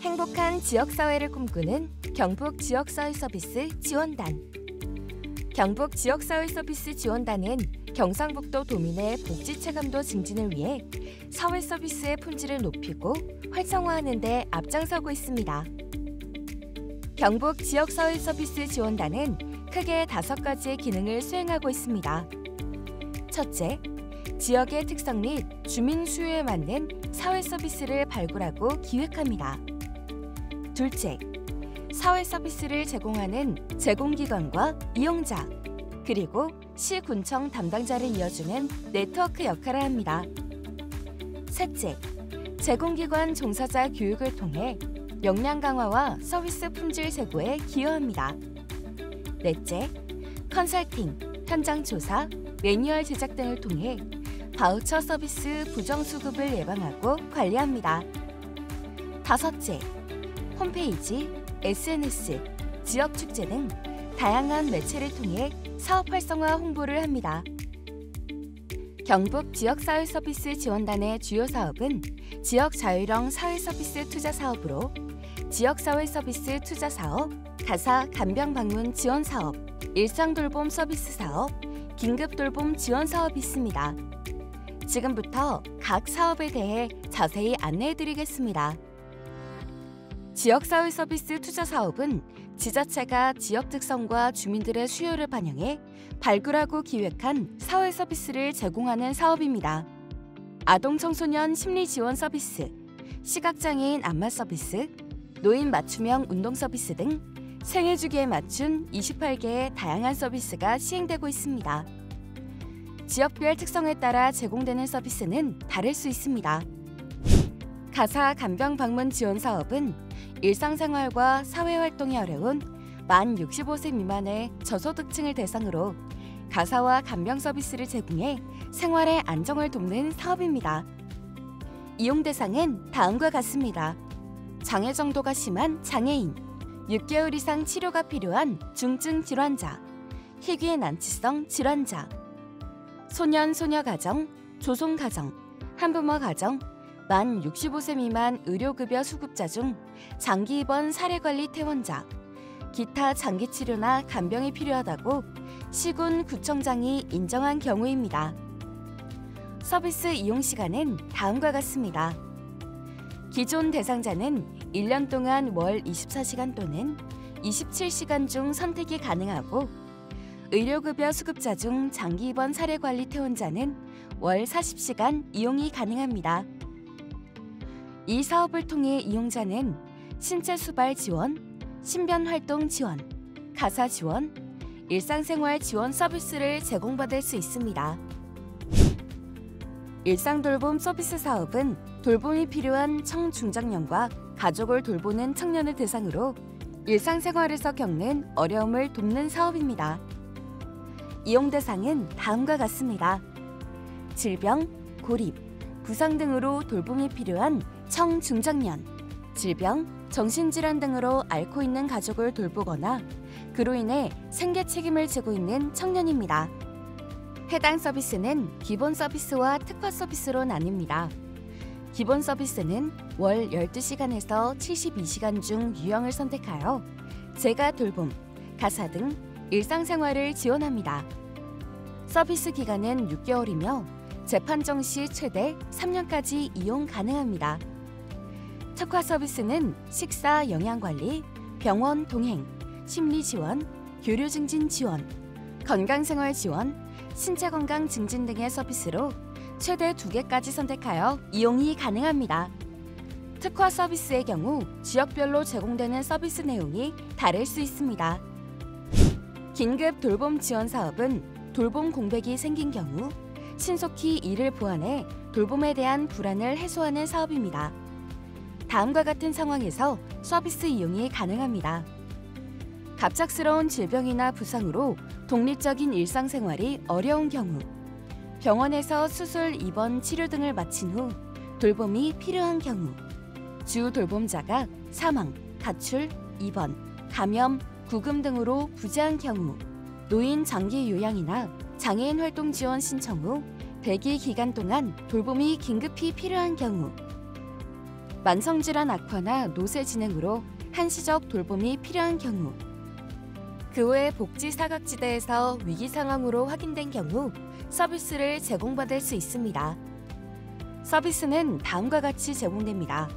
행복한 지역사회를 꿈꾸는 경북 지역사회서비스 지원단. 경북 지역사회서비스 지원단은 경상북도 도민의 복지 체감도 증진을 위해 사회서비스의 품질을 높이고 활성화하는 데 앞장서고 있습니다. 경북 지역사회서비스 지원단은 크게 5가지의 기능을 수행하고 있습니다. 첫째, 지역의 특성 및 주민 수요에 맞는 사회서비스를 발굴하고 기획합니다. 둘째, 사회서비스를 제공하는 제공기관과 이용자, 그리고 시군청 담당자를 이어주는 네트워크 역할을 합니다. 셋째, 제공기관 종사자 교육을 통해 역량 강화와 서비스 품질 제고에 기여합니다. 넷째, 컨설팅, 현장 조사, 매뉴얼 제작 등을 통해 바우처 서비스 부정수급을 예방하고 관리합니다. 다섯째, 홈페이지, SNS, 지역축제 등 다양한 매체를 통해 사업 활성화 홍보를 합니다. 경북 지역사회서비스 지원단의 주요 사업은 지역자율형 사회서비스 투자 사업으로 지역사회서비스 투자 사업, 가사 간병방문 지원 사업, 일상돌봄 서비스 사업, 긴급돌봄 지원 사업이 있습니다. 지금부터 각 사업에 대해 자세히 안내해드리겠습니다. 지역사회서비스 투자 사업은 지자체가 지역 특성과 주민들의 수요를 반영해 발굴하고 기획한 사회서비스를 제공하는 사업입니다. 아동청소년 심리지원 서비스, 시각장애인 안마 서비스, 노인 맞춤형 운동 서비스 등 생애 주기에 맞춘 28개의 다양한 서비스가 시행되고 있습니다. 지역별 특성에 따라 제공되는 서비스는 다를 수 있습니다. 가사 간병 방문 지원 사업은 일상생활과 사회활동이 어려운 만 65세 미만의 저소득층을 대상으로 가사와 간병 서비스를 제공해 생활의 안정을 돕는 사업입니다. 이용 대상은 다음과 같습니다. 장애 정도가 심한 장애인, 6개월 이상 치료가 필요한 중증 질환자, 희귀 난치성 질환자, 소년, 소녀 가정, 조송 가정, 한부모 가정, 만 65세 미만 의료급여 수급자 중 장기 입원 사례관리 퇴원자, 기타 장기 치료나 간병이 필요하다고 시군 구청장이 인정한 경우입니다. 서비스 이용 시간은 다음과 같습니다. 기존 대상자는 1년 동안 월 24시간 또는 27시간 중 선택이 가능하고 의료급여 수급자 중 장기 입원 사례관리 퇴원자는 월 40시간 이용이 가능합니다. 이 사업을 통해 이용자는 신체 수발 지원, 신변활동 지원, 가사 지원, 일상생활 지원 서비스를 제공받을 수 있습니다. 일상돌봄 서비스 사업은 돌봄이 필요한 청중장년과 가족을 돌보는 청년을 대상으로 일상생활에서 겪는 어려움을 돕는 사업입니다. 이용 대상은 다음과 같습니다. 질병, 고립, 부상 등으로 돌봄이 필요한 청중장년, 질병, 정신질환 등으로 앓고 있는 가족을 돌보거나 그로 인해 생계 책임을 지고 있는 청년입니다. 해당 서비스는 기본 서비스와 특화 서비스로 나뉩니다. 기본 서비스는 월 12시간에서 72시간 중 유형을 선택하여 재가 돌봄, 가사 등 일상생활을 지원합니다. 서비스 기간은 6개월이며 재판정 시 최대 3년까지 이용 가능합니다. 특화 서비스는 식사 영양관리, 병원 동행, 심리 지원, 교류 증진 지원, 건강생활 지원, 신체 건강 증진 등의 서비스로 최대 2개까지 선택하여 이용이 가능합니다. 특화 서비스의 경우 지역별로 제공되는 서비스 내용이 다를 수 있습니다. 긴급 돌봄 지원 사업은 돌봄 공백이 생긴 경우 신속히 이를 보완해 돌봄에 대한 불안을 해소하는 사업입니다. 다음과 같은 상황에서 서비스 이용이 가능합니다. 갑작스러운 질병이나 부상으로 독립적인 일상생활이 어려운 경우, 병원에서 수술, 입원, 치료 등을 마친 후 돌봄이 필요한 경우, 주 돌봄자가 사망, 가출, 입원, 감염, 구금 등으로 부재한 경우, 노인 장기 요양이나 장애인 활동 지원 신청 후 대기 기간 동안 돌봄이 긴급히 필요한 경우, 만성질환 악화나 노쇠 진행으로 한시적 돌봄이 필요한 경우, 그 외 복지 사각지대에서 위기 상황으로 확인된 경우 서비스를 제공받을 수 있습니다. 서비스는 다음과 같이 제공됩니다.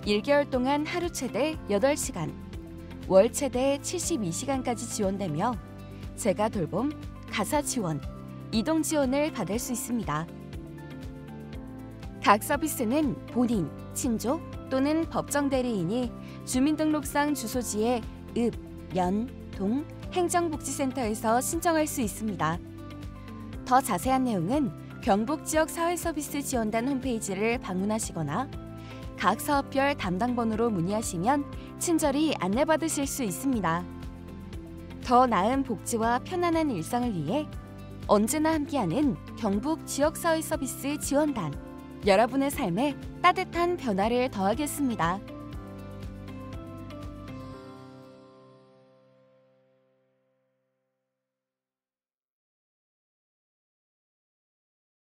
1개월 동안 하루 최대 8시간, 월 최대 72시간까지 지원되며 재가 돌봄, 가사 지원, 이동 지원을 받을 수 있습니다. 각 서비스는 본인, 친족 또는 법정 대리인이 주민등록상 주소지의 읍, 면, 동, 행정복지센터에서 신청할 수 있습니다. 더 자세한 내용은 경북지역사회서비스 지원단 홈페이지를 방문하시거나 각 사업별 담당 번호로 문의하시면 친절히 안내받으실 수 있습니다. 더 나은 복지와 편안한 일상을 위해 언제나 함께하는 경북지역사회서비스 지원단, 여러분의 삶에 따뜻한 변화를 더하겠습니다.